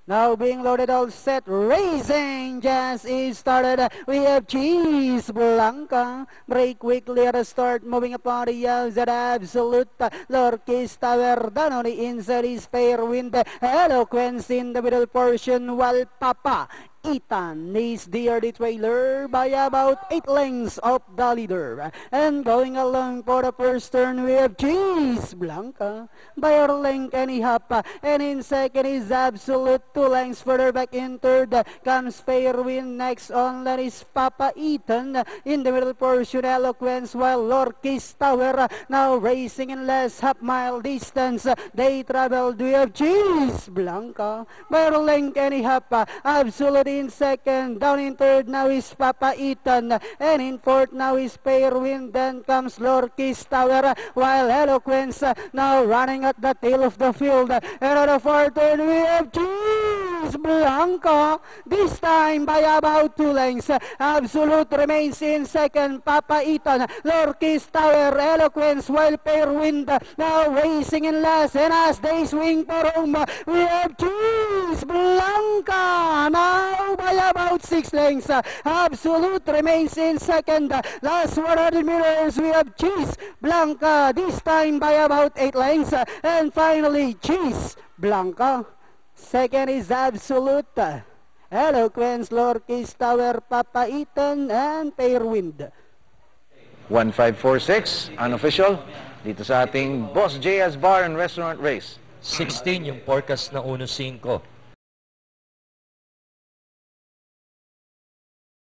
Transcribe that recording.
Now being loaded, all set, racing just is started. We have Cheese Blanca. Break quickly at the start, moving upon the outside, Absolute. Lorquista Verdano, the inside is Fair Wind. Eloquence in the middle portion, while Papa Ethan is the trailer by about 8 lengths of the leader. And going along for the first turn, we have Cheese Blanca by a length and a half. And in second is Absolute, 2 lengths further back. In third comes Fairwind. Next on that is Papa Ethan. In the middle portion, Eloquence, while Lorquis Tower now racing in less half-mile distance. They traveled. We have Cheese Blanca by a length and a half. Absolute in second, down in third now is Papa Ethan, and in fourth now is Fairwind. Then comes Lorquis Tower, while Eloquence now running at the tail of the field. And at the fourth turn we have Cheese Blanca, this time by about 2 lengths. Absolute remains in second, Papa Ethan, Lorquis Tower, Eloquence, while Fairwind now racing in last. And as they swing for home, we have Cheese Blanca now by about 6 lengths. Absolute remains in second. Last 100 meters, we have Cheese Blanca, this time by about 8 lengths. And finally, Cheese Blanca. Second is Absolute, Eloquence, Lorquis Tower, Papa Ethan, and Fairwind. 1546, unofficial, dito sa ating Boss J.S. Bar and Restaurant Race. 16 yung forecast na 1-5.